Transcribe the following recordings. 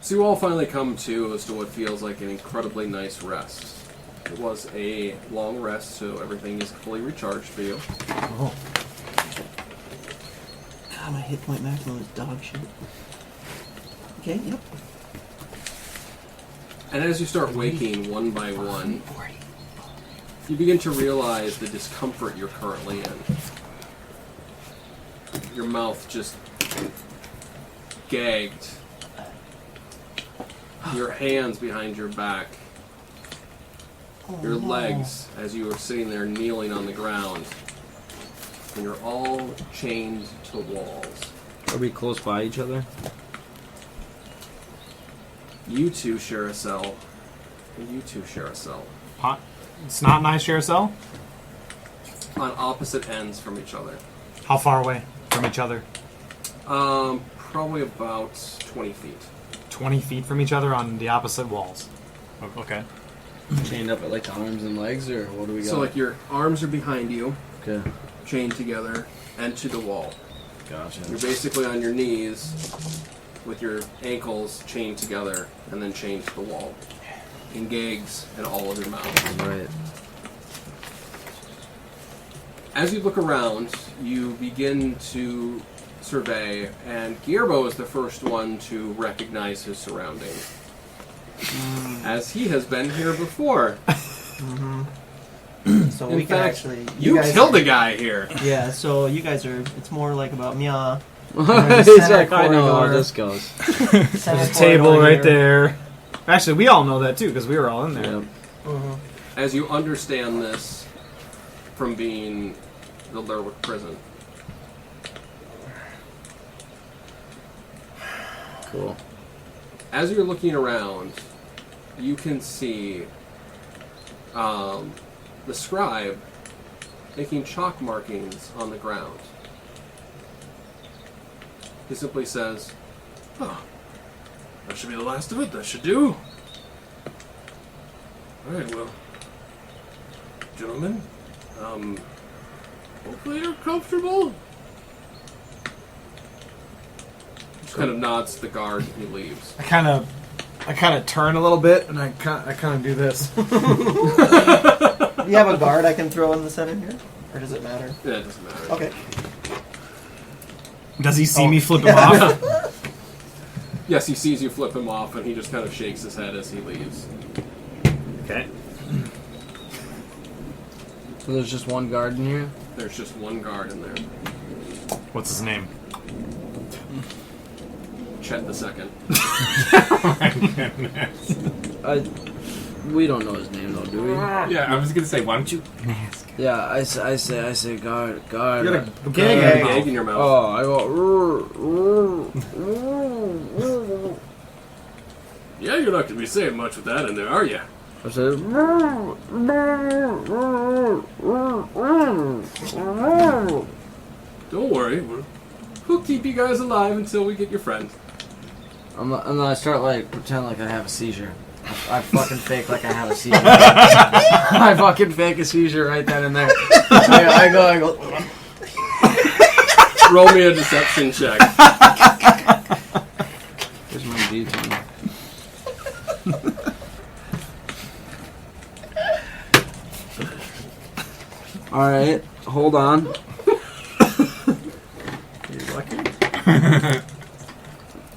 So you all finally come to as to what feels like an incredibly nice rest. It was a long rest, so everything is fully recharged for you. Oh. God, my hit point maximum is dog shit. Okay, yep. And as you start waking one by one, you begin to realize the discomfort you're currently in. Your mouth just gagged. Your hands behind your back. Your legs as you are sitting there kneeling on the ground. And you're all chained to walls. Are we close by each other? You two share a cell. And you two share a cell. It's not nice, share a cell? On opposite ends from each other. How far away from each other? Probably about 20 feet. 20 feet from each other on the opposite walls. Okay. Chained up at like arms and legs, or what do we got? So like your arms are behind you, Okay. chained together, and to the wall. Gotcha. You're basically on your knees with your ankles chained together and then chained to the wall. In gags and all of your mouth. Right. As you look around, you begin to survey, and Gierbo is the first one to recognize his surroundings. As he has been here before. So In we can fact, actually... You guys killed a guy here. Yeah, so you guys are... It's more like about Mia. He's like, I know how this goes. There's a table right there. Actually, we all know that too, because we were all in there. Yep. As you understand this from being the Lerwick prison. Cool. As you're looking around, you can see the scribe making chalk markings on the ground. He simply says, "Oh, that should be the last of it. That should do. All right, well, gentlemen, hopefully you're comfortable." Just kind of nods to the guard and he leaves. I kind of turn a little bit, and I kind of do this. Do you have a guard I can throw in the center here? Or does it matter? Yeah, it doesn't matter. Okay. Does he see me flip him off? Yes, he sees you flip him off, and he just kind of shakes his head as he leaves. Okay. So there's just one guard in here? There's just one guard in there. What's his name? Chet the Second. Oh my goodness. We don't know his name though, do we? Yeah, I was gonna say, why don't you ask? Yeah, I say, guard. You got a You gag have a in gag in your mouth. Oh, I go. Yeah, you're not going to be saying much with that in there, are you? I said. Don't worry. We'll keep you guys alive until we get your friend. And then I start like pretend like I have a seizure. I fucking fake like I have a seizure. I fucking fake a seizure right then and there. I go. Roll me a deception check. Here's my D20. Alright, hold on. You're lucky.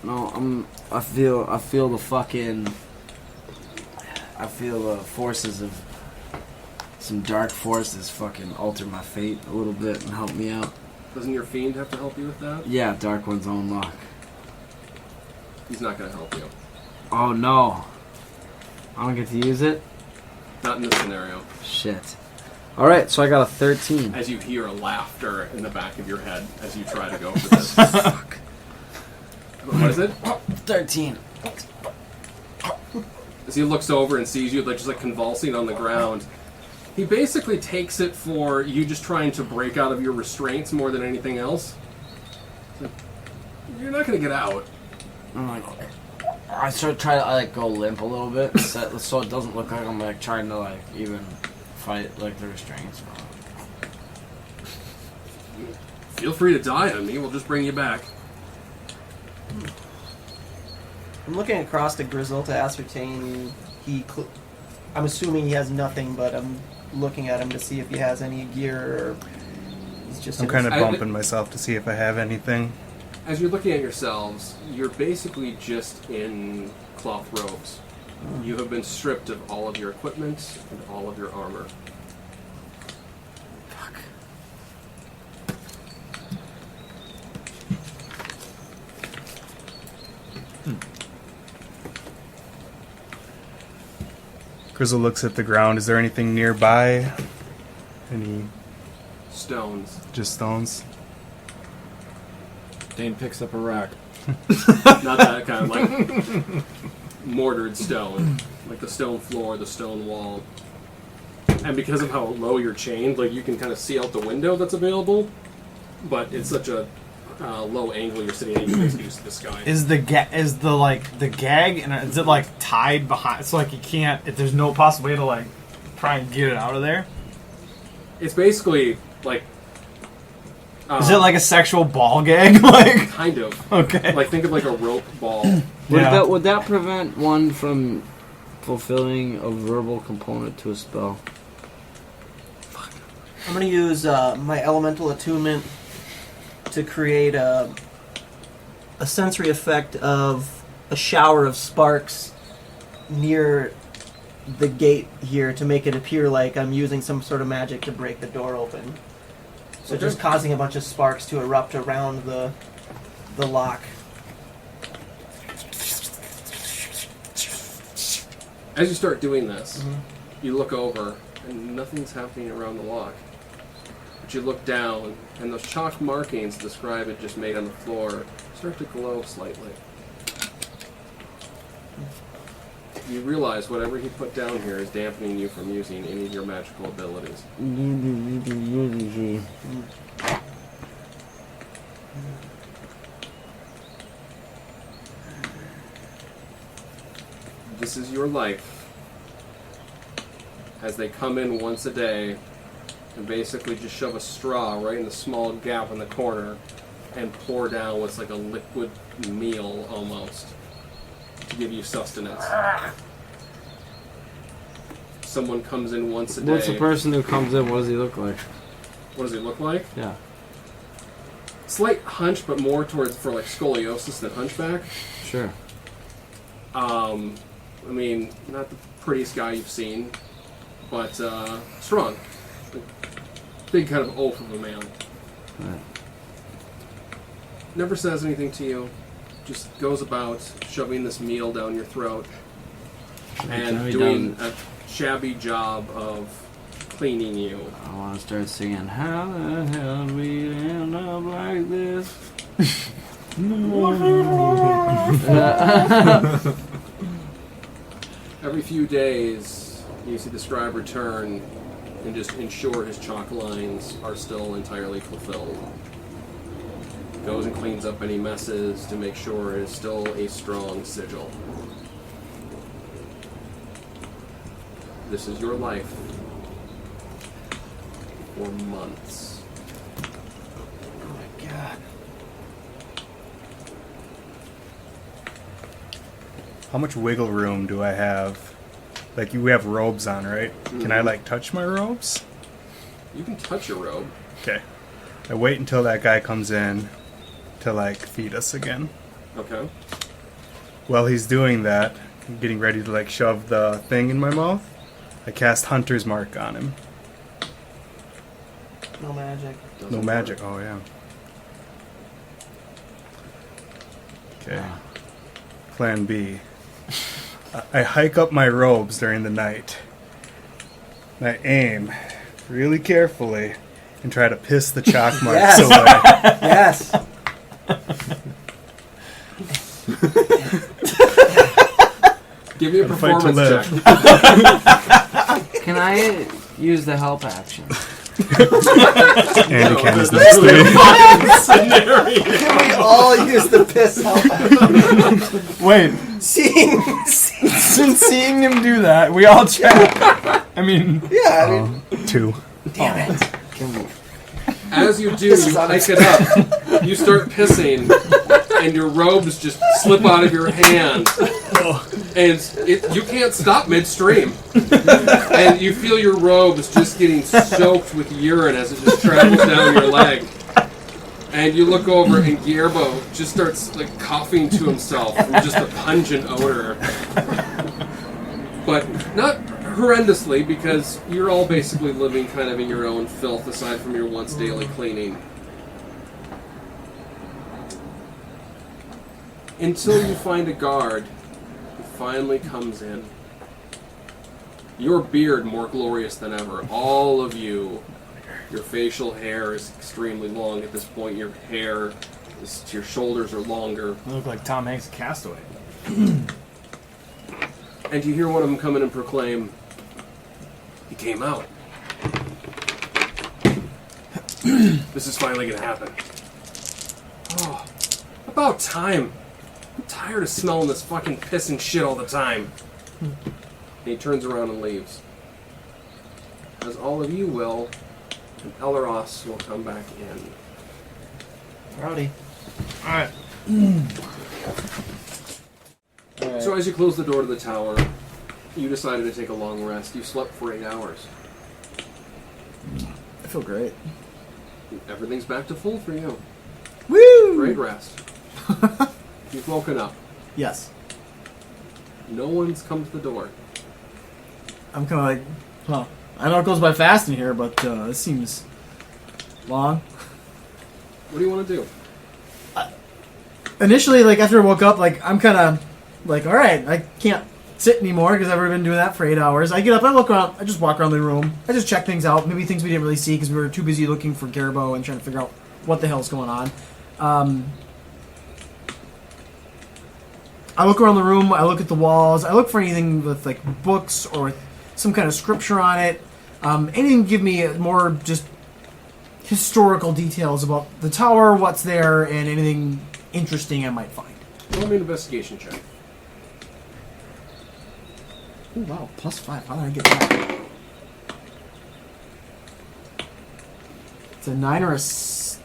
No, I feel the fucking... I feel the forces of... Some dark forces fucking alter my fate a little bit and help me out. Doesn't your fiend have to help you with that? Yeah, Dark One's own luck. He's not going to help you. Oh no. I don't get to use it? Not in this scenario. Shit. Alright, so I got a 13. As you hear a laughter in the back of your head as you try to go for this. Fuck. What is it? 13. As he looks over and sees you just like convulsing on the ground, he basically takes it for you just trying to break out of your restraints more than anything else. It's like, you're not going to get out. I'm like, I start trying to like go limp a little bit so it doesn't look like I'm like trying to like even fight like the restraints. Feel free to die on me. We'll just bring you back. I'm looking across to Grizzle to ascertain I'm assuming he has nothing, but I'm looking at him to see if he has any gear or he's just. I'm kind of bumping myself to see if I have anything. As you're looking at yourselves, you're basically just in cloth robes. You have been stripped of all of your equipment and all of your armor. Grizzle looks at the ground. Is there anything nearby? Any Stones. just stones? Dane picks up a rock. Not that kind of like mortared stone. Like the stone floor, the stone wall. And because of how low you're chained, like you can kind of see out the window that's available, but it's such a low angle you're sitting at, you basically just see the sky. Is the gag and is it like tied behind? So like you can't. If there's no possible way to like try and get it out of there. It's basically like. Is it like a sexual ball gag? Like Kind of. okay. Like think of like a rope ball. Would that prevent one from fulfilling a verbal component to a spell? I'm going to use my elemental attunement to create a sensory effect of a shower of sparks near the gate here to make it appear like I'm using some sort of magic to break the door open. So just causing a bunch of sparks to erupt around the lock. As you start doing this, you look over and nothing's happening around the lock. But you look down and those chalk markings the scribe had just made on the floor start to glow slightly. You realize whatever he put down here is dampening you from using any of your magical abilities. This is your life. As they come in once a day and basically just shove a straw right in the small gap in the corner and pour down what's like a liquid meal almost to give you sustenance. Someone comes in once a day. What's the person who comes in? What does he look like? What does he look like? Yeah. Slight hunch, but more towards for like scoliosis than hunchback. Sure. I mean, not the prettiest guy you've seen, but strong. Big kind of oaf of a man. Right. Never says anything to you. Just goes about shoving this meal down your throat and doing a shabby job of cleaning you. I want to start singing, how the hell did we end up like this? Every few days, you see the scribe return and just ensure his chalk lines are still entirely fulfilled. Goes and cleans up any messes to make sure it is still a strong sigil. This is your life for months. Oh my god. How much wiggle room do I have? Like, you have robes on, right? Can I, like, touch my robes? You can touch your robe. Okay. I wait until that guy comes in to, like, feed us again. Okay. While he's doing that, I'm getting ready to, like, shove the thing in my mouth, I cast Hunter's Mark on him. No magic. No magic. Oh, yeah. Okay. Plan B. I hike up my robes during the night. And I aim really carefully and try to piss the chalk marks away. Yes. Give me a Fight to performance live. check. Can I use the help action? Andy Ken is that's next really to me. a scenario. Can we all use the piss help? Wait. Since Seeing him do that, we all check. I mean, yeah, I mean, 2. damn it. Can we? As you do, This is you hike it up. You start pissing, and your robes just slip out of your hand. And you can't stop midstream. And you feel your robes just getting soaked with urine as it just travels down your leg. And you look over and Gierbo just starts like coughing to himself from just a pungent odor. But not horrendously, because you're all basically living kind of in your own filth aside from your once daily cleaning. Until you find a guard who finally comes in. Your beard more glorious than ever. All of you. Your facial hair is extremely long at this point. Your hair, your shoulders are longer. I look like Tom Hanks' Castaway. And you hear one of them come in and proclaim, "He came out. This is finally going to happen. Oh, about time. I'm tired of smelling this fucking piss and shit all the time." And he turns around and leaves. As all of you will, and Elros will come back in. Rowdy. Alright. So as you close the door to the tower, you decided to take a long rest. You slept for 8 hours. I feel great. Everything's back to full for you. Woo! Great rest. You've woken up. Yes. No one's come to the door. I'm kind of like, huh. I know it goes by fast in here, but this seems long. What do you want to do? Initially, like, after I woke up, like, I'm kind of like, all right, I can't sit anymore because I've already been doing that for 8 hours. I get up, I look around, I just walk around the room. I just check things out, maybe things we didn't really see because we were too busy looking for Garbo and trying to figure out what the hell's going on. I look around the room, I look at the walls, I look for anything with, like, books or with some kind of scripture on it. Anything give me more just historical details about the tower, what's there, and anything interesting I might find. Roll me an investigation check. Oh wow, +5. How did I get that? It's a 9 or a... It's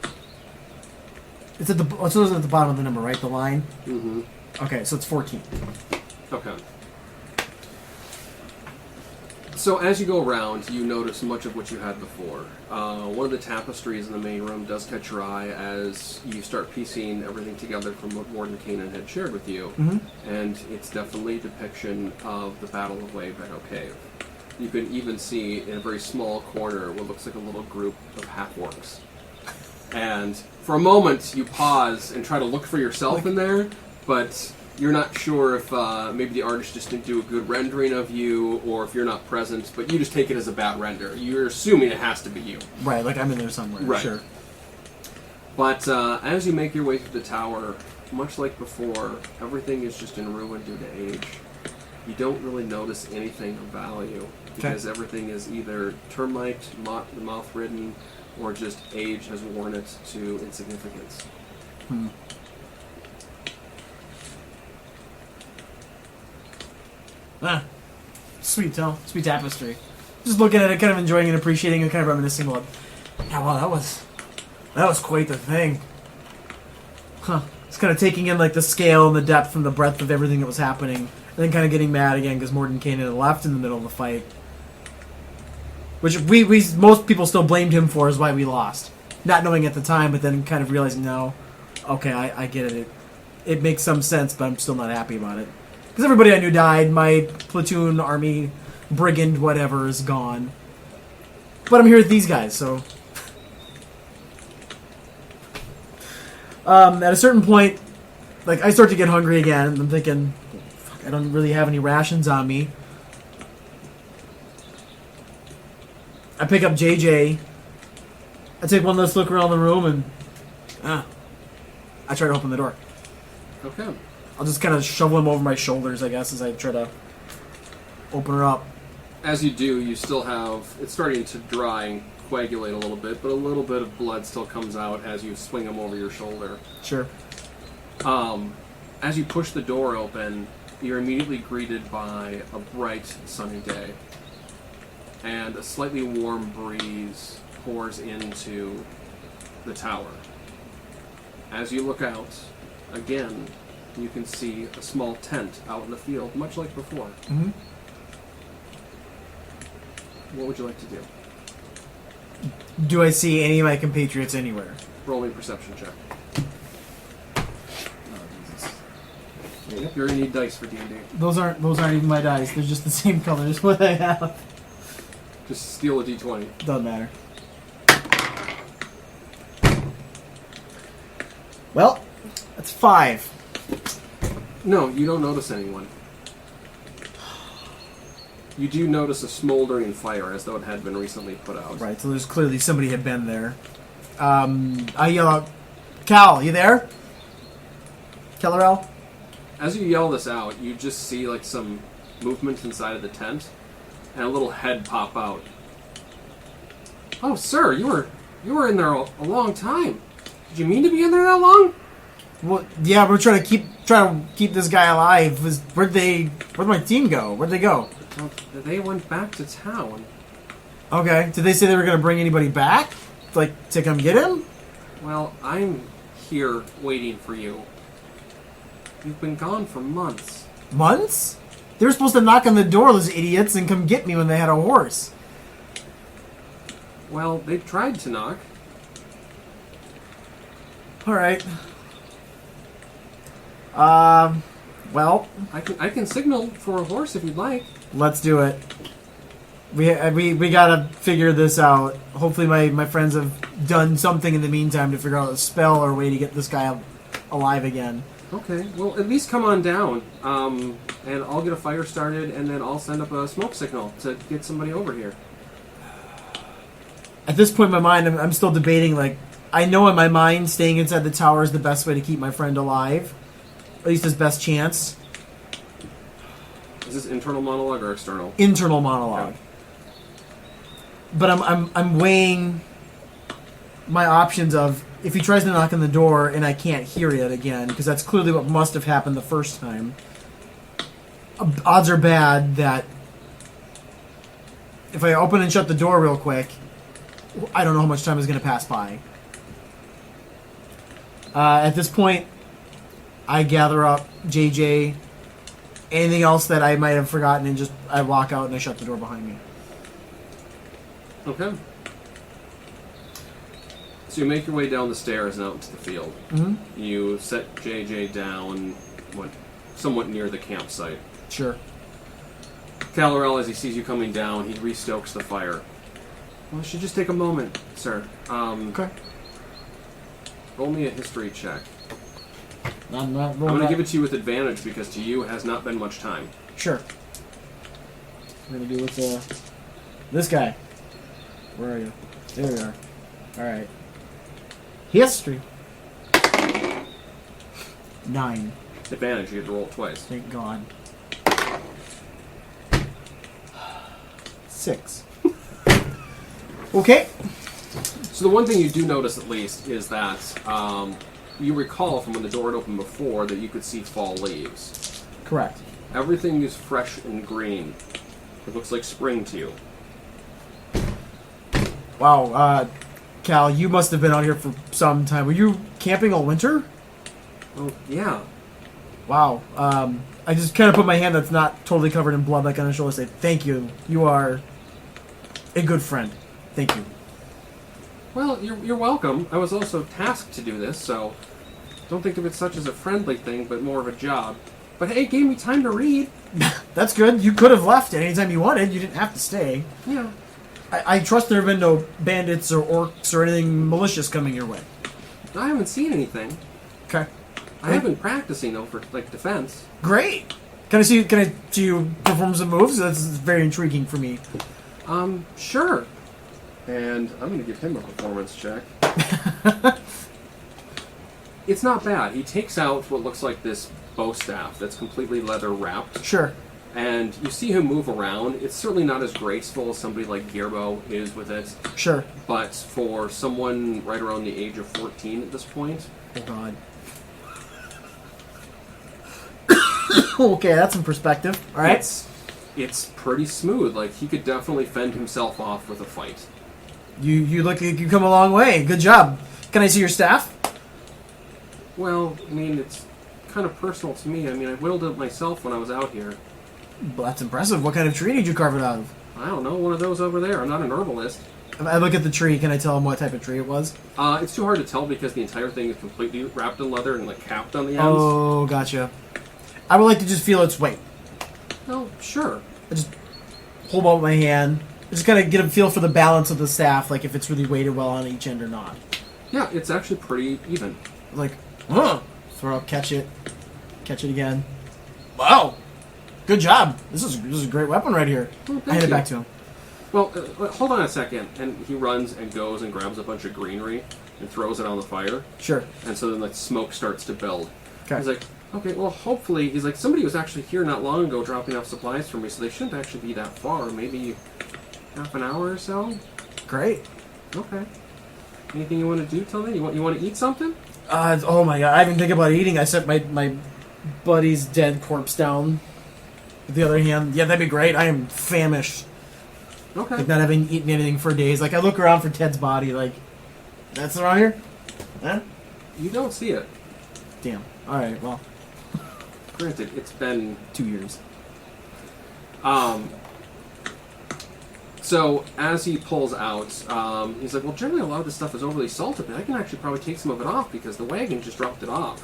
at the... It's at the bottom of the number, right? The line? Mm-hmm. Okay, so it's 14. Okay. So as you go around, you notice much of what you had before. One of the tapestries in the main room does catch your eye as you start piecing everything together from what Warden Kanan had shared with you. Mm-hmm. And it's definitely a depiction of the Battle of Waybetter Cave. You can even see in a very small corner what looks like a little group of half-orcs. And for a moment, you pause and try to look for yourself in there, but you're not sure if maybe the artist just didn't do a good rendering of you, or if you're not present, but you just take it as a bad render. You're assuming it has to be you. Right, like I'm in there somewhere. Right. Sure. But as you make your way through the tower, much like before, everything is just in ruin due to age. You don't really notice anything of value, because everything is either termite, moth-ridden, or just age has worn it to insignificance. Ah, sweet tapestry. Just looking at it, kind of enjoying and appreciating and kind of reminiscing about, yeah, wow, that was quite the thing. Huh. It's kind of taking in like the scale and the depth and the breadth of everything that was happening, and then kind of getting mad again because Morden Kanan had left in the middle of the fight, which we most people still blamed him for, is why we lost, not knowing at the time, but then kind of realizing now, okay, I get it. It makes some sense, but I'm still not happy about it. Because everybody I knew died. My platoon, army, brigand, whatever is gone. But I'm here with these guys, so... at a certain point, like, I start to get hungry again. And I'm thinking, fuck, I don't really have any rations on me. I pick up JJ. I take one last look around the room and... I try to open the door. Okay. I'll just kind of shovel him over my shoulders, I guess, as I try to open her up. As you do, you still have... It's starting to dry and coagulate a little bit, but a little bit of blood still comes out as you swing him over your shoulder. Sure. As you push the door open, you're immediately greeted by a bright, sunny day. And a slightly warm breeze pours into the tower. As you look out, again, you can see a small tent out in the field, much like before. Mm-hmm. What would you like to do? Do I see any of my compatriots anywhere? Roll me a perception check. Oh, Jesus. Yep, you're gonna need dice for D&D. Those aren't even my dice. They're just the same color as what I have. Just steal a D20. Doesn't matter. Well, that's 5. No, you don't notice anyone. You do notice a smoldering fire as though it had been recently put out. Right, so there's clearly somebody had been there. I yell out, Cal, you there? Kellerell? As you yell this out, you just see like some movement inside of the tent, and a little head pop out. Oh, sir, you were in there a long time. Did you mean to be in there that long? Well, yeah, we're trying to keep this guy alive. Where'd my team go? Where'd they go? Well, they went back to town. Okay. Did they say they were going to bring anybody back? Like, to come get him? Well, I'm here waiting for you. You've been gone for months. Months? They were supposed to knock on the door, those idiots, and come get me when they had a horse. Well, they tried to knock. Alright. Well, I can signal for a horse if you'd like. let's do it. We gotta figure this out. Hopefully my friends have done something in the meantime to figure out a spell or a way to get this guy alive again. Okay, well, at least come on down, and I'll get a fire started, and then I'll send up a smoke signal to get somebody over here. At this point in my mind, I'm still debating, like, I know in my mind staying inside the tower is the best way to keep my friend alive. At least his best chance. Is this internal monologue or external? Internal monologue. Okay. But I'm weighing my options of if he tries to knock on the door and I can't hear it again, because that's clearly what must have happened the first time. Odds are bad that if I open and shut the door real quick, I don't know how much time is going to pass by. At this point, I gather up JJ, anything else that I might have forgotten, and just I walk out and I shut the door behind me. Okay. So you make your way down the stairs and out into the field. Mm-hmm. You set JJ down somewhat near the campsite. Sure. Calorel, as he sees you coming down, he restokes the fire. Well, it should just take a moment, sir. Okay. Roll me a history check. I'm not I'm going to give it to you with advantage because to you has not been much time. Sure. We're gonna do with this guy. Where are you? There we are. Alright. History. 9. Advantage, you get to roll it twice. Thank God. 6. Okay. So the one thing you do notice at least is that you recall from when the door had opened before that you could see fall leaves. Correct. Everything is fresh and green. It looks like spring to you. Wow, Cal, you must have been out here for some time. Were you camping all winter? Oh, yeah. Wow. I just kind of put my hand that's not totally covered in blood like on his shoulder and say, thank you. You are a good friend. Thank you. Well, you're welcome. I was also tasked to do this, so don't think of it such as a friendly thing, but more of a job. But hey, it gave me time to read. That's good. You could have left at any time you wanted. You didn't have to stay. Yeah. I trust there have been no bandits or orcs or anything malicious coming your way. I haven't seen anything. Okay. I have been practicing, though, for, like, defense. Great. Can I see you perform some moves? That's very intriguing for me. Sure. And I'm going to give him a performance check. It's not bad. He takes out what looks like this bow staff that's completely leather wrapped. Sure. And you see him move around. It's certainly not as graceful as somebody like Gearbo is with it. Sure. But for someone right around the age of 14 at this point... Oh, God. Okay, that's some perspective. All right. It's pretty smooth. Like, he could definitely fend himself off with a fight. You look like you come a long way. Good job. Can I see your staff? Well, I mean, it's kind of personal to me. I mean, I whittled it myself when I was out here. Well, that's impressive. What kind of tree did you carve it out of? I don't know, one of those over there. I'm not an herbalist. If I look at the tree, can I tell him what type of tree it was? It's too hard to tell because the entire thing is completely wrapped in leather and like capped on the ends. Oh, gotcha. I would like to just feel its weight. Oh, sure. I just hold out my hand. Just kind of get a feel for the balance of the staff, like if it's really weighted well on each end or not. Yeah, it's actually pretty even. Like, throw up, catch it again. Wow, good job. This is a great weapon right here. Well, I hand it you. back to him. Well, hold on a second. And he runs and goes and grabs a bunch of greenery and throws it on the fire. Sure. And so then like smoke starts to build. Okay. He's like, okay, well, hopefully, he's like, somebody was actually here not long ago dropping off supplies for me, so they shouldn't actually be that far. Maybe half an hour or so. Great. Okay. Anything you want to do till then? You want to eat something? Oh my god, I didn't think about eating. I set my buddy's dead corpse down. With the other hand, yeah, that'd be great. I am famished. Okay. Like not having eaten anything for days. Like I look around for Ted's body, like, that's around here? Huh? You don't see it. Damn. Alright, well, Granted, it's been 2 years. So as he pulls out, he's like, well, generally a lot of this stuff is overly salted, but I can actually probably take some of it off because the wagon just dropped it off.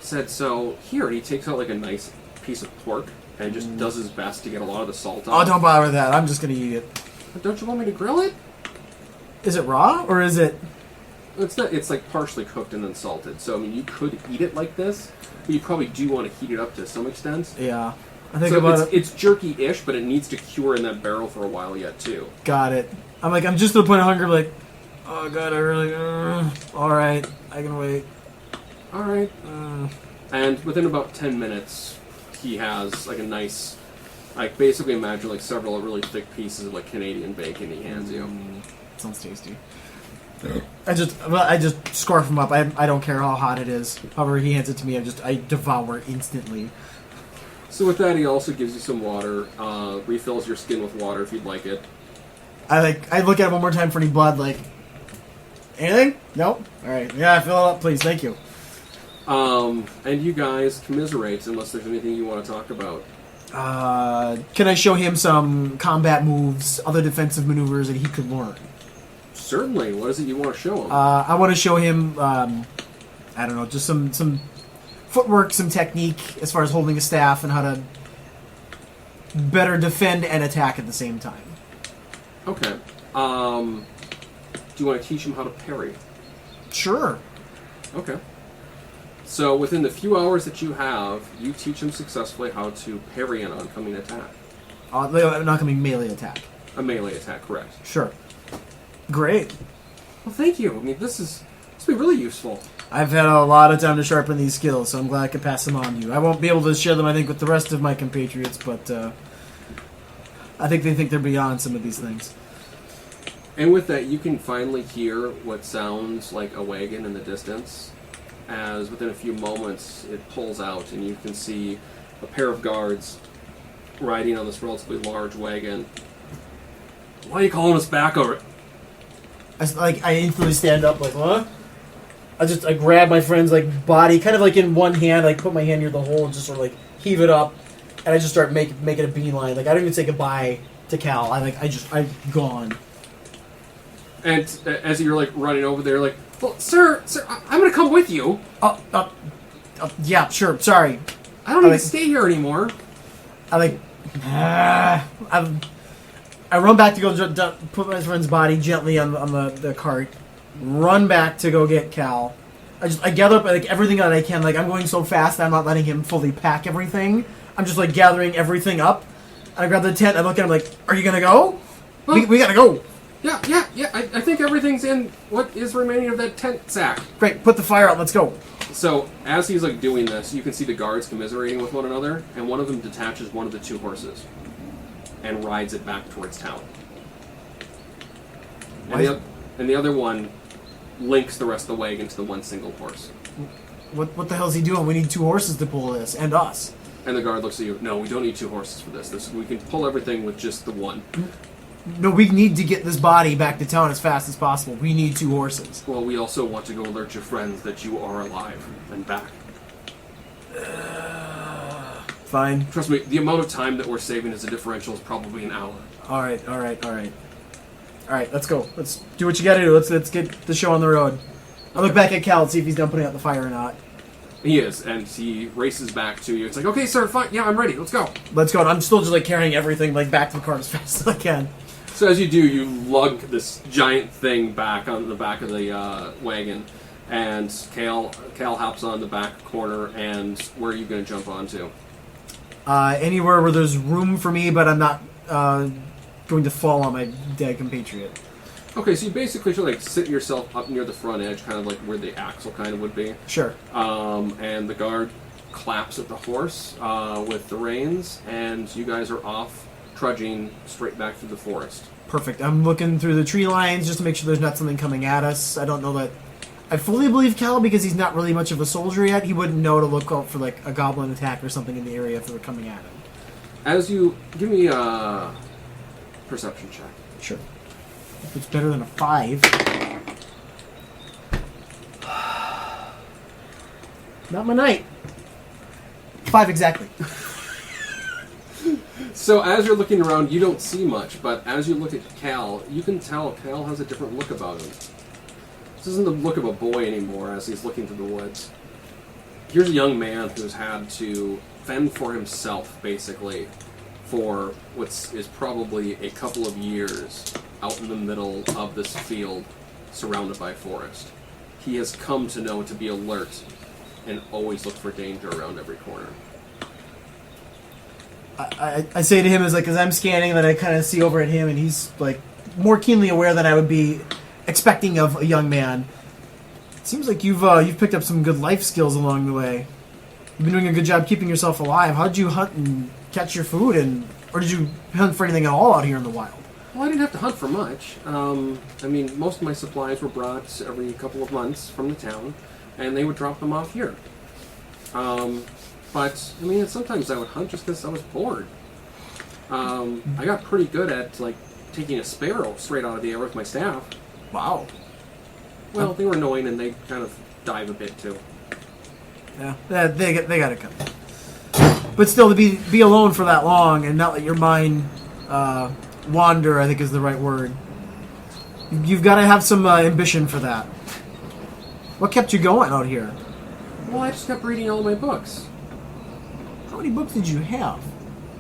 Said, so here, and he takes out like a nice piece of pork and just does his best to get a lot of the salt Oh, off. don't bother with that. I'm just gonna eat it. Don't you want me to grill it? Is it raw, or is it... It's not. It's like partially cooked and then salted. So I mean, you could eat it like this, but you probably do want to heat it up to some extent. Yeah. I think So about it. it's jerky-ish, but it needs to cure in that barrel for a while yet too. Got it. I'm just to the point of hunger, like, oh god, I really... Alright, I can wait. All right. And within about 10 minutes, he has like a nice, like basically imagine like several really thick pieces of like Canadian bacon he hands you. Sounds tasty. I just scarf him up. I don't care how hot it is. However he hands it to me, I devour instantly. So with that, he also gives you some water, refills your skin with water if you'd like it. I look at it one more time for any blood. Like, anything? Nope. All right. Yeah, fill it up, please. Thank you. And you guys commiserate unless there's anything you want to talk about. Can I show him some combat moves, other defensive maneuvers that he could learn? Certainly. What is it you want to show him? I want to show him, I don't know, just some footwork, some technique as far as holding a staff and how to better defend and attack at the same time. Okay. Do you want to teach him how to parry? Sure. Okay. So within the few hours that you have, you teach him successfully how to parry an oncoming attack. Not coming melee attack. A melee attack, correct. Sure. Great. Well, thank you. I mean, this will be really useful. I've had a lot of time to sharpen these skills, so I'm glad I could pass them on to you. I won't be able to share them, I think, with the rest of my compatriots, but I think they think they're beyond some of these things. And with that, you can finally hear what sounds like a wagon in the distance, as within a few moments it pulls out and you can see a pair of guards riding on this relatively large wagon. Why are you calling us back over? I instantly stand up, like, what? I grab my friend's, like, body, kind of like in one hand, like, put my hand near the hole and just sort of, like, heave it up, and I just start making a beeline. Like, I don't even say goodbye to Cal. I'm gone. And as you're, like, running over there, like, well, sir, I'm going to come with you. Yeah, sure, sorry. I don't need to stay here anymore. I run back to go put my friend's body gently on the cart, run back to go get Cal. I gather up like everything that I can. Like I'm going so fast, I'm not letting him fully pack everything. I'm just like gathering everything up. I grab the tent. I look at him like, "Are you gonna go? Well, we gotta go." Yeah. I think everything's in what is remaining of that tent sack. Great, put the fire out. Let's go. So as he's like doing this, you can see the guards commiserating with one another, and one of them detaches one of the two horses and rides it back towards town. And the other one links the rest of the wagon to the one single horse. What the hell is he doing? We need two horses to pull this, and us. And the guard looks at you. No, we don't need two horses for this. We can pull everything with just the one. No, we need to get this body back to town as fast as possible. We need 2 horses. Well, we also want to go alert your friends that you are alive and back. Fine. Trust me, the amount of time that we're saving as a differential is probably an hour. All right. Let's go. Let's do what you got to do. Let's get the show on the road. I'll look back at Cal and see if he's done putting out the fire or not. He is, and he races back to you. It's like, okay, sir, fine, yeah, I'm ready. Let's go. Let's go. And I'm still just like carrying everything like back to the car as fast as I can. So as you do, you lug this giant thing back on the back of the wagon, and Cal hops on the back corner. And where are you going to jump onto? Anywhere where there's room for me, but I'm not going to fall on my dead compatriot. Okay, so you basically should like sit yourself up near the front edge, kind of like where the axle kind of would be. Sure. And the guard claps at the horse with the reins, and you guys are off, trudging straight back through the forest. Perfect. I'm looking through the tree lines just to make sure there's not something coming at us. I don't know that... I fully believe Cal because he's not really much of a soldier yet. He wouldn't know to look out for like a goblin attack or something in the area if they were coming at him. As you... Give me a perception check. Sure. If it's better than a 5. Not my night. 5 exactly. So as you're looking around, you don't see much, but as you look at Cal, you can tell Cal has a different look about him. This isn't the look of a boy anymore as he's looking through the woods. Here's a young man who's had to fend for himself, basically, for what is probably a couple of years out in the middle of this field surrounded by forest. He has come to know to be alert and always look for danger around every corner. I say to him as I'm scanning that I kind of see over at him and he's like more keenly aware than I would be expecting of a young man. It seems like you've picked up some good life skills along the way. You've been doing a good job keeping yourself alive. How did you hunt and catch your food, or did you hunt for anything at all out here in the wild? Well, I didn't have to hunt for much. I mean, most of my supplies were brought every couple of months from the town, and they would drop them off here. But, I mean, sometimes I would hunt just because I was bored. I got pretty good at, like, taking a sparrow straight out of the air with my staff. Wow. Well, they were annoying, and they kind of dive a bit, too. Yeah, they got it coming. But still, to be alone for that long and not let your mind wander, I think is the right word. You've got to have some ambition for that. What kept you going out here? Well, I just kept reading all my books. How many books did you have?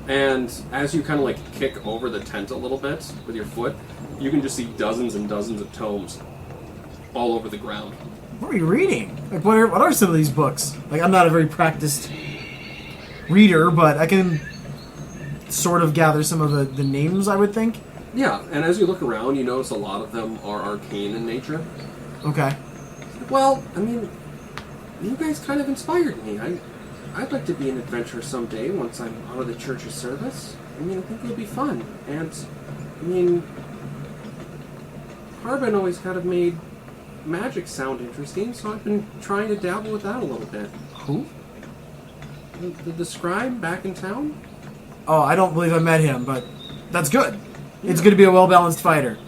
And as you kind of, like, kick over the tent a little bit with your foot, you can just see dozens and dozens of tomes all over the ground. What are you reading? Like, what are some of these books? Like, I'm not a very practiced reader, but I can sort of gather some of the names, I would think. Yeah, and as you look around, you notice a lot of them are arcane in nature. Okay. Well, I mean, you guys kind of inspired me. I'd like to be an adventurer someday once I'm out of the church's service. I mean, I think it'll be fun. And, I mean, Harbin always kind of made magic sound interesting, so I've been trying to dabble with that a little bit. Who? The scribe back in town? Oh, I don't believe I met him, but that's good. Yeah. It's good to be a well-balanced fighter.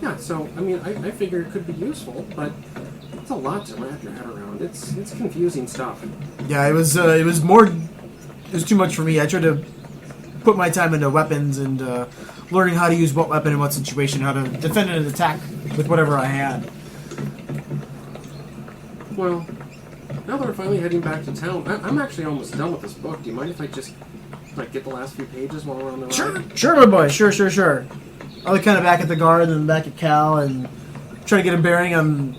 Yeah, so, I mean, I figure it could be useful, but it's a lot to wrap your head around. It's confusing stuff. Yeah, it was too much for me. I tried to put my time into weapons and learning how to use what weapon in what situation, how to defend and attack with whatever I had. Well, now that we're finally heading back to town, I'm actually almost done with this book. Do you mind if I just get the last few pages while we're on the ride? Sure, my boy. Sure. I look kind of back at the guard and then back at Cal and try to get a bearing on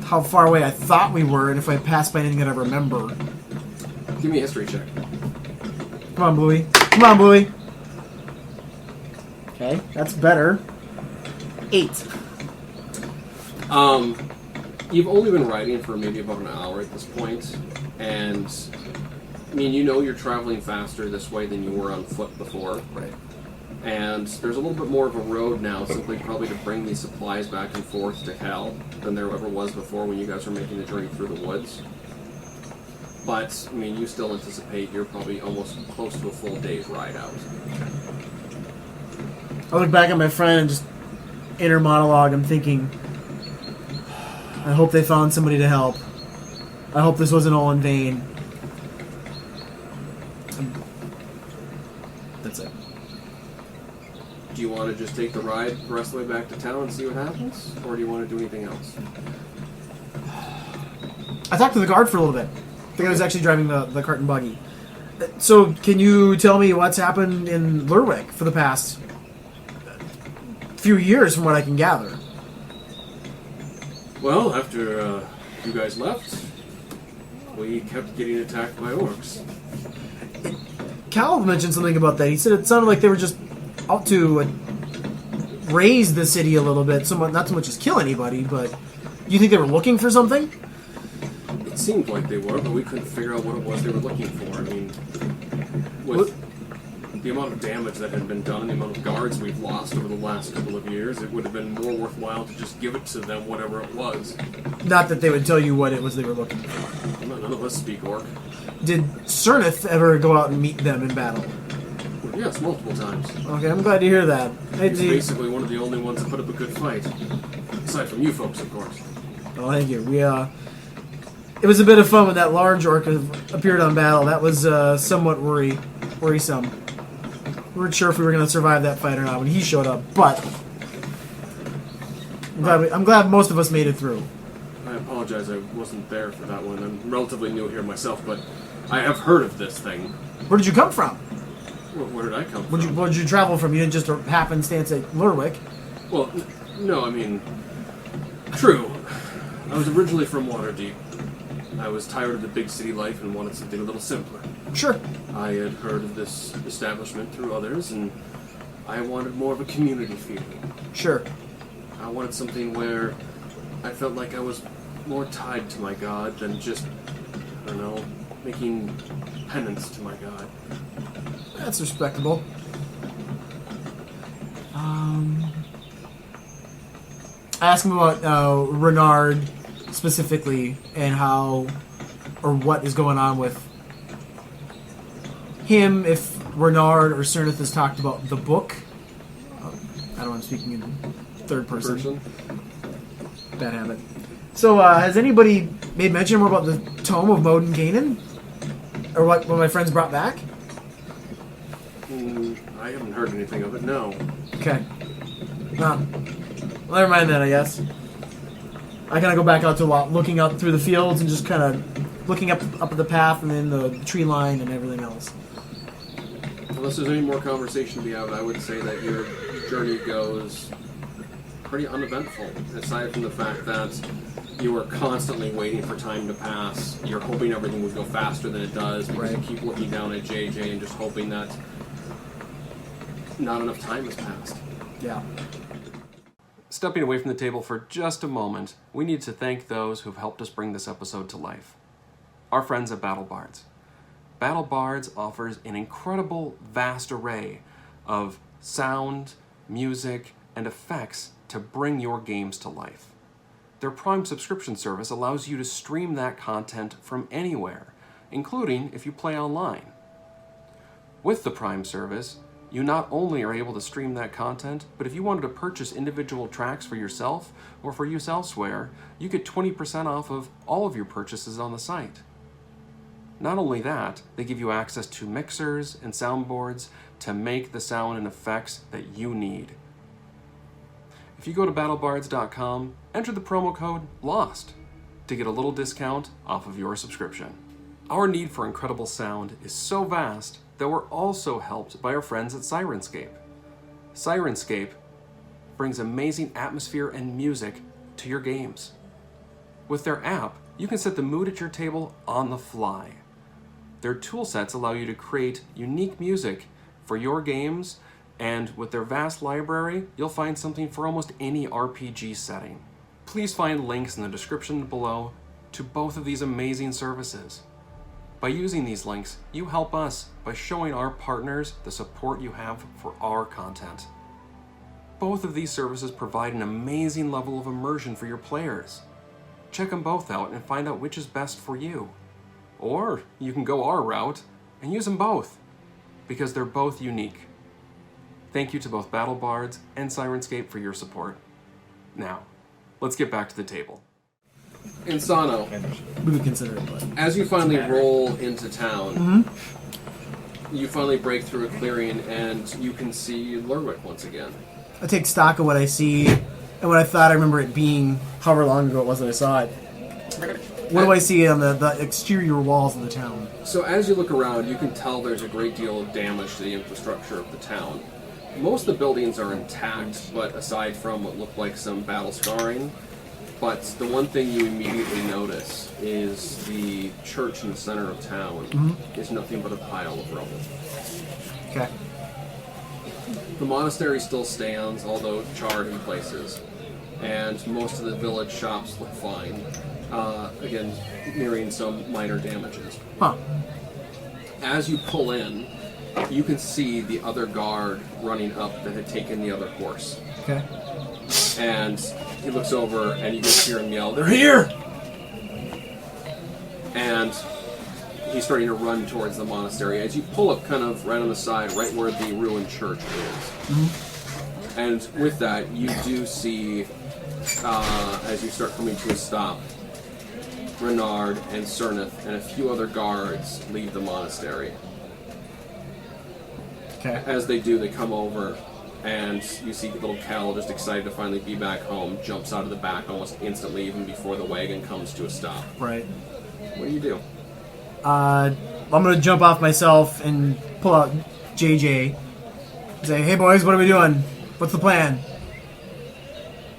how far away I thought we were and if I passed by anything that I remember. Give me a history check. Come on, Bluey. Okay, that's better. 8. You've only been riding for maybe about an hour at this point, and I mean, you know you're traveling faster this way than you were on foot before. Right. And there's a little bit more of a road now, simply probably to bring these supplies back and forth to Cal than there ever was before when you guys were making the journey through the woods. But, I mean, you still anticipate you're probably almost close to a full day's ride out. I look back at my friend and just inner monologue. I'm thinking, I hope they found somebody to help. I hope this wasn't all in vain. That's it. Do you want to just take the ride the rest of the way back to town and see what happens? Or do you want to do anything else? I talked to the guard for a little bit. The guy was actually driving the cart and buggy. So, can you tell me what's happened in Lerwick for the past few years, from what I can gather? Well, after you guys left, we kept getting attacked by orcs. Cal mentioned something about that. He said it sounded like they were just out to raise the city a little bit. Somewhat, not so much as kill anybody, but you think they were looking for something? It seemed like they were, but we couldn't figure out what it was they were looking for. I mean, with the amount of damage that had been done, the amount of guards we've lost over the last couple of years, it would have been more worthwhile to just give it to them, whatever it was. Not that they would tell you what it was they were looking for. None of us speak orc. Did Cernith ever go out and meet them in battle? Yes, multiple times. Okay, I'm glad to hear that. He's basically one of the only ones that put up a good fight. Aside from you folks, of course. Oh, thank you. It was a bit of fun when that large orc appeared on battle. That was somewhat worrisome. We weren't sure if we were going to survive that fight or not when he showed up, but I'm glad most of us made it through. I apologize, I wasn't there for that one. I'm relatively new here myself, but I have heard of this thing. Where did you come from? Where did I come from? Where did you travel from? You didn't just happenstance at Lerwick. Well, no, I mean, true. I was originally from Waterdeep. I was tired of the big city life and wanted something a little simpler. Sure. I had heard of this establishment through others, and I wanted more of a community feeling. Sure. I wanted something where I felt like I was more tied to my god than just, I don't know, making penance to my god. That's respectable. I asked him about Renard specifically and how or what is going on with him, if Renard or Cernith has talked about the book. I don't know, I'm speaking in third person. Bad habit. So, has anybody made mention more about the Tome of Modin Kanan? Or what my friends brought back? I haven't heard anything of it, no. Okay. Well, never mind that, I guess. I kind of go back out to a lot, looking up through the fields and just kind of looking up at the path and then the tree line and everything else. Unless there's any more conversation to be had, I would say that your journey goes pretty uneventful, aside from the fact that you are constantly waiting for time to pass. You're hoping everything would go faster than it does because you keep looking down at JJ and just hoping that not enough time has passed. Yeah. Stepping away from the table for just a moment, we need to thank those who've helped us bring this episode to life. Our friends at Battle Bards. Battle Bards offers an incredible, vast array of sound, music, and effects to bring your games to life. Their Prime subscription service allows you to stream that content from anywhere, including if you play online. With the Prime service, you not only are able to stream that content, but if you wanted to purchase individual tracks for yourself or for use elsewhere, you get 20% off of all of your purchases on the site. Not only that, they give you access to mixers and soundboards to make the sound and effects that you need. If you go to battlebards.com, enter the promo code LOST to get a little discount off of your subscription. Our need for incredible sound is so vast that we're also helped by our friends at Sirenscape. Sirenscape brings amazing atmosphere and music to your games. With their app, you can set the mood at your table on the fly. Their tool sets allow you to create unique music for your games, and with their vast library, you'll find something for almost any RPG setting. Please find links in the description below to both of these amazing services. By using these links, you help us by showing our partners the support you have for our content. Both of these services provide an amazing level of immersion for your players. Check them both out and find out which is best for you. Or you can go our route and use them both, because they're both unique. Thank you to both Battle Bards and Sirenscape for your support. Now, let's get back to the table. Insano, We would consider it, but as you finally roll into town, you finally break through a clearing and you can see Lerwick once again. I take stock of what I see and what I thought I remember it being. However long ago it was that I saw it. What do I see on the exterior walls of the town? So as you look around, you can tell there's a great deal of damage to the infrastructure of the town. Most of the buildings are intact, but aside from what looked like some battle scarring. But the one thing you immediately notice is the church in the center of town is nothing but a pile of rubble. Okay. The monastery still stands, although charred in places, and most of the village shops look fine. Again, mirroring some minor damages. Huh. As you pull in, you can see the other guard running up that had taken the other horse. Okay. And he looks over and you just hear him yell, "They're here!" And he's starting to run towards the monastery. As you pull up kind of right on the side, right where the ruined church is. And with that, you do see, as you start coming to a stop, Renard and Cernith and a few other guards leave the monastery. Okay. As they do, they come over, and you see little Cal, just excited to finally be back home, jumps out of the back almost instantly, even before the wagon comes to a stop. Right. What do you do? I'm gonna jump off myself and pull out JJ. Say, "Hey boys, what are we doing? What's the plan?"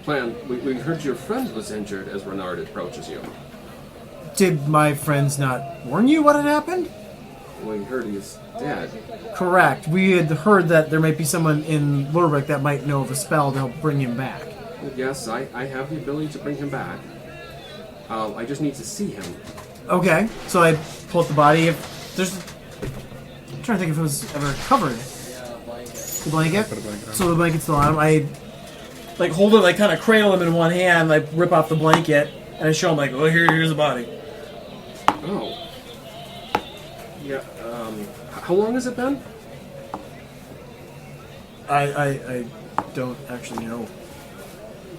Plan, we heard your friend was injured as Renard approaches you. Did my friends not warn you what had happened? We heard he's dead. Correct. We had heard that there might be someone in Lerwick that might know of a spell to help bring him back. Yes, I have the ability to bring him back. I just need to see him. Okay, so I pull up the body. If there's, I'm trying to think if it was ever covered. The blanket. Put a blanket on. So the blanket's still on him. I like hold it, like kind of cradle him in one hand, like rip off the blanket, and I show him like, "Oh, here's the body." Oh. Yeah, how long has it been? I don't actually know.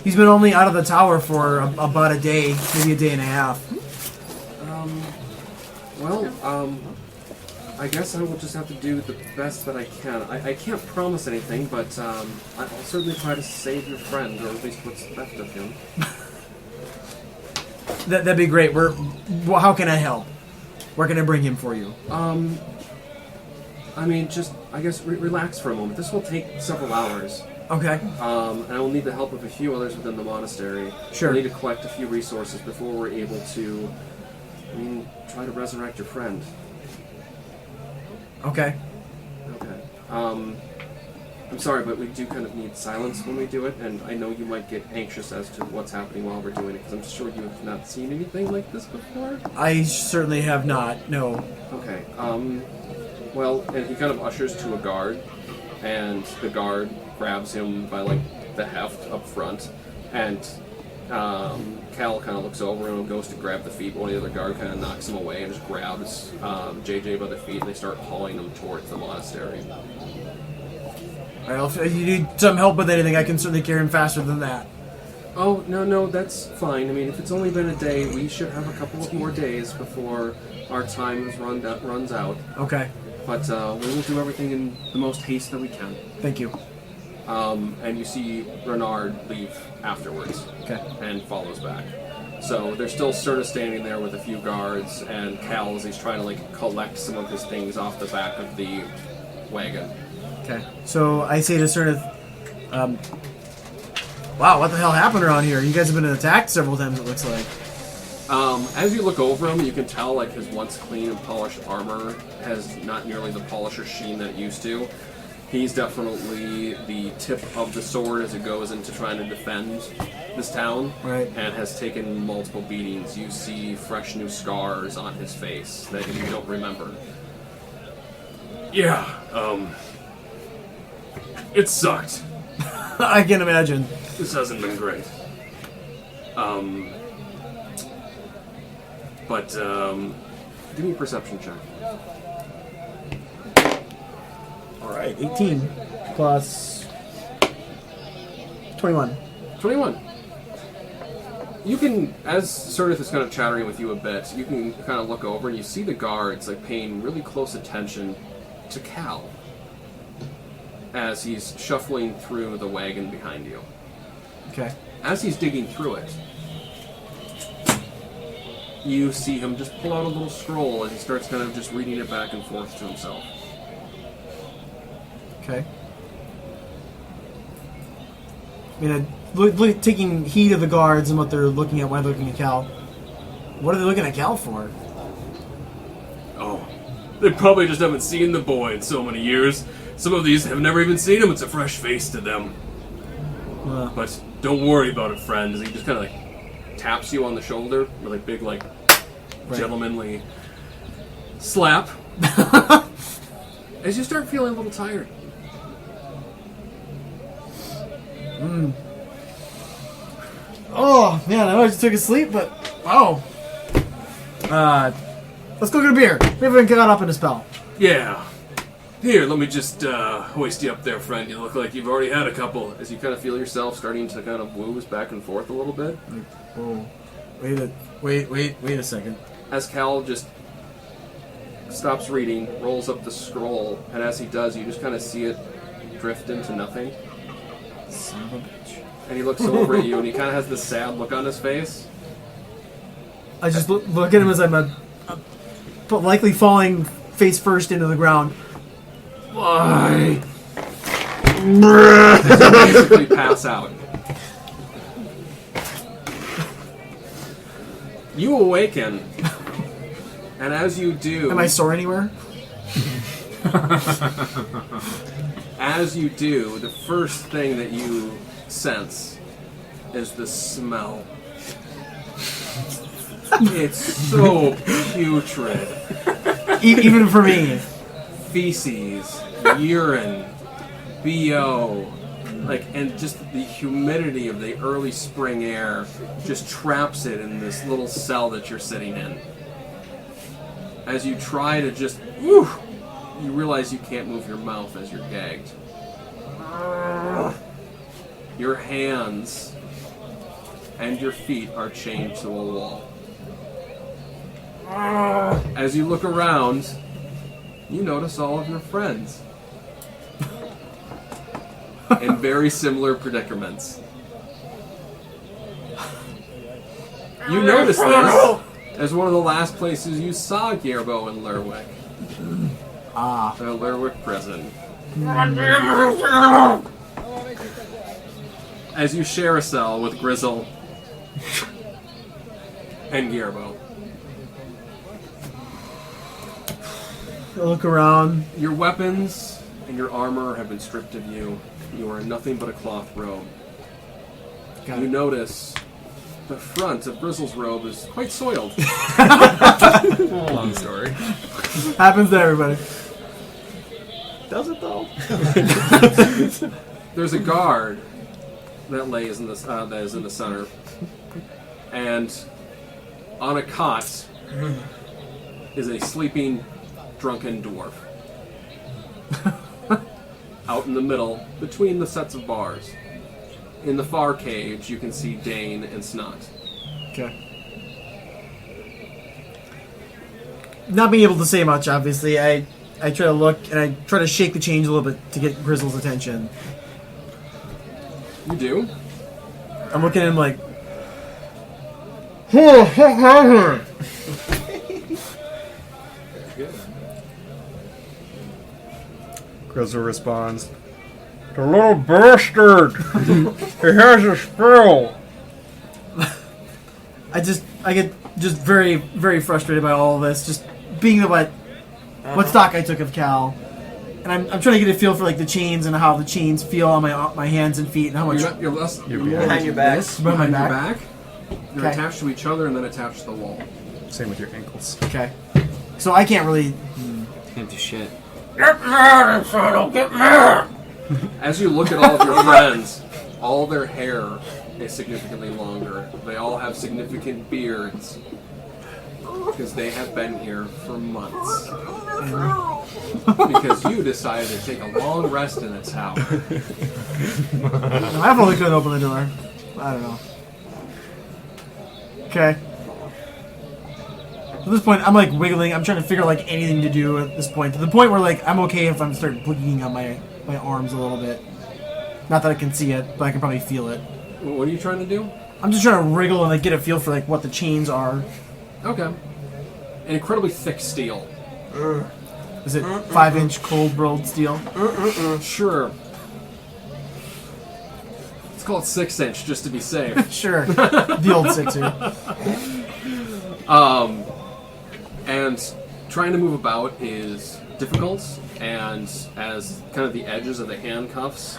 He's been only out of the tower for about a day, maybe a day and a half. I guess I will just have to do the best that I can. I can't promise anything, but I'll certainly try to save your friend, or at least what's left of him. That'd be great. How can I help? Where can I bring him for you? I mean, just, I guess, relax for a moment. This will take several hours. Okay. And I will need the help of a few others within the monastery. Sure. I need to collect a few resources before we're able to, try to resurrect your friend. Okay. Okay. I'm sorry, but we do kind of need silence when we do it, and I know you might get anxious as to what's happening while we're doing it, because I'm sure you have not seen anything like this before. I certainly have not. No. Okay. Well, and he kind of ushers to a guard, and the guard grabs him by, the heft up front, and Cal kind of looks over and goes to grab the feet, but one of the other guard kind of knocks him away and just grabs JJ by the feet, and they start hauling him towards the monastery. All right, if you need some help with anything, I can certainly carry him faster than that. Oh, no, that's fine. I mean, if it's only been a day, we should have a couple of more days before our time runs out. Okay. But we will do everything in the most haste that we can. Thank you. And you see Renard leave afterwards. Okay. And follows back. So there's still Serta standing there with a few guards, and Cal, as he's trying to collect some of his things off the back of the wagon. Okay. So I say to Cernith, wow, what the hell happened around here? You guys have been attacked several times, it looks like. As you look over him, you can tell his once clean and polished armor has not nearly the polish or sheen that it used to. He's definitely the tip of the sword as it goes into trying to defend this town. Right. And has taken multiple beatings. You see fresh new scars on his face that you don't remember. Yeah, it sucked. I can imagine. This hasn't been great. But give me a perception check. All right, 18. plus 21. 21. You can, as Surdith is kind of chattering with you a bit, you can kind of look over and you see the guards like paying really close attention to Cal as he's shuffling through the wagon behind you. Okay. As he's digging through it, you see him just pull out a little scroll as he starts kind of just reading it back and forth to himself. Okay. I mean, taking heed of the guards and what they're looking at while they're looking at Cal. What are they looking at Cal for? Oh, they probably just haven't seen the boy in so many years. Some of these have never even seen him. It's a fresh face to them. But don't worry about it, friend. As he just kind of like taps you on the shoulder with a big like gentlemanly slap. As you start feeling a little tired. Oh man, I always took a sleep, but wow. Let's go get a beer. Maybe we can get up in a spell. Yeah. Here, let me just hoist you up there, friend. You look like you've already had a couple. As you kind of feel yourself starting to kind of wooze back and forth a little bit. Oh, wait a second. As Cal just stops reading, rolls up the scroll, and as he does, you just kind of see it drift into nothing. Son of a bitch. And he looks over at you, and he kind of has this sad look on his face. I just look at him as I'm but likely falling face first into the ground. Why? As you basically pass out. You awaken, and as you do... Am I sore anywhere? As you do, the first thing that you sense is the smell. It's so putrid. Even for me. Feces, urine, BO, and just the humidity of the early spring air just traps it in this little cell that you're sitting in. As you try to just, you realize you can't move your mouth as you're gagged. Your hands and your feet are chained to a wall. As you look around, you notice all of your friends in very similar predicaments. You notice this as one of the last places you saw Gerbo in Lerwick. The Lerwick prison. As you share a cell with Grizzle and Gerbo. I look around. Your weapons and your armor have been stripped of you. You are in nothing but a cloth robe. You notice the front of Grizzle's robe is quite soiled. Long story. Happens to everybody. Does it though? There's a guard that lays in the that is in the center, and on a cot is a sleeping, drunken dwarf. Out in the middle, between the sets of bars. In the far cage, you can see Dane and Snot. Okay. Not being able to say much, obviously, I try to look and I try to shake the chains a little bit to get Grizzle's attention. You do? I'm looking at him like, Grizzle responds, "The little bastard! He has a spell!" I get just very, very frustrated by all of this. Just being the what stock I took of Cal, and I'm trying to get a feel for like the chains and how the chains feel on my hands and feet and how much. You're Behind your back. Behind your back. back. You're Okay. attached to each other and then attached to the wall. Same with your ankles. Okay, so I can't really. Can't do shit. As you look at all of your friends, all their hair is significantly longer. They all have significant beards. because they have been here for months. Because you decided to take a long rest in its house. No, I probably couldn't open the door. I don't know. Okay. At this point, I'm like wiggling. I'm trying to figure like anything to do at this point. To the point where like I'm okay if I'm start bleeding on my arms a little bit. Not that I can see it, but I can probably feel it. What are you trying to do? I'm just trying to wriggle and like get a feel for like what the chains are. Okay. An incredibly thick steel. Is it 5-inch cold rolled steel? Sure. Let's call it 6-inch just to be safe. Sure. The old sixer. And trying to move about is difficult, and as kind of the edges of the handcuffs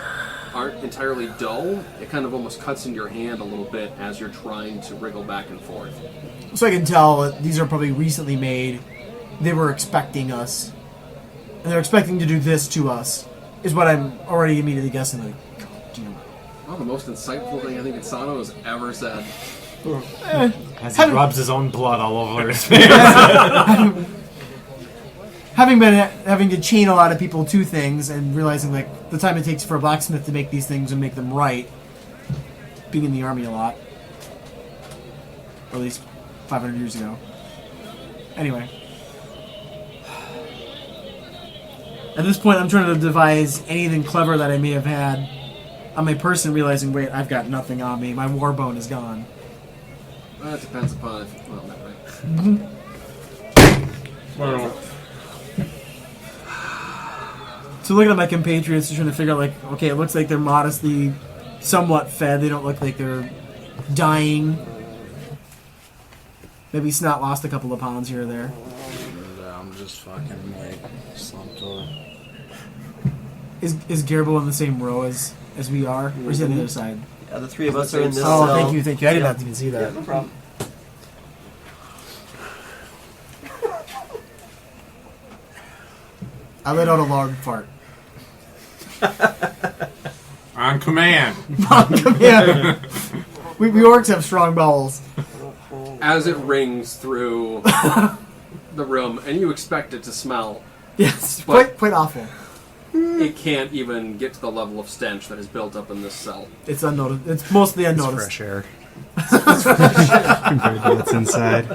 aren't entirely dull, it kind of almost cuts into your hand a little bit as you're trying to wriggle back and forth. So I can tell that these are probably recently made. They were expecting us. And they're expecting to do this to us. Is what I'm already immediately guessing. Like, God damn. Oh, the most insightful thing I think Insano has ever said. As he rubs his own blood all over his face. Having to chain a lot of people to things and realizing like the time it takes for a blacksmith to make these things and make them right. Being in the army a lot. Or at least 500 years ago. Anyway. At this point, I'm trying to devise anything clever that I may have had on my person, realizing, wait, I've got nothing on me. My war bone is gone. Well, it depends upon if... Well, not right. So looking at my compatriots and trying to figure out, like, okay, it looks like they're modestly somewhat fed. They don't look like they're dying. Maybe Snot lost a couple of pounds here or there. I'm just fucking like slumped over. Is Gerbo in the same row as we are? Or is he on the other side? Yeah, the three of us are in this Oh, cell. thank you. I did not even see Yeah, that. no problem. I let out a loud fart. On command. Yeah. We orcs have strong bowels. As it rings through the room, and you expect it to smell, Yes, But- quite awful. it can't even get to the level of stench that is built up in this cell. It's unnoticed. It's mostly It's unnoticed. fresh air. Compared to what's inside.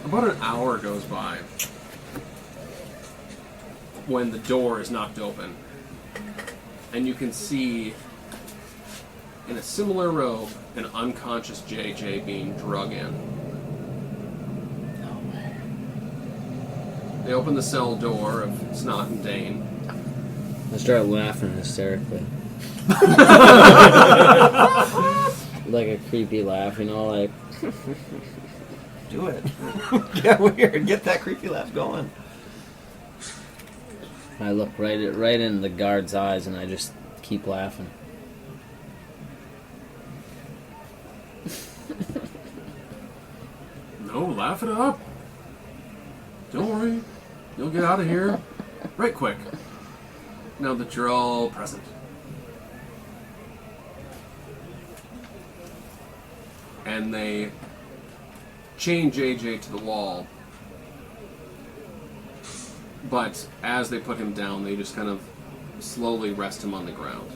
About an hour goes by when the door is knocked open, and you can see in a similar robe an unconscious JJ being drug in. They open the cell door of Snot and Dane. I start laughing hysterically. Like a creepy laugh, you know, like... Do it. Get weird. Get that creepy laugh going. I look right in the guard's eyes and I just keep laughing. No, laugh it up. Don't worry. You'll get out of here right quick. Now that you're all present. And they chain JJ to the wall. But as they put him down, they just kind of slowly rest him on the ground.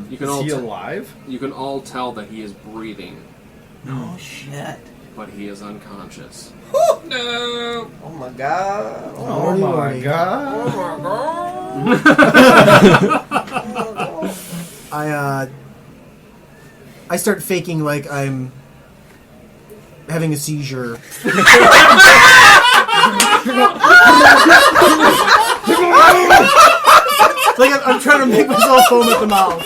You can all alive? you can all tell that he is breathing, Oh shit. but he is unconscious. Oh my god. Oh my god. I start faking like I'm having a seizure. Like I'm trying to make myself foam at the mouth.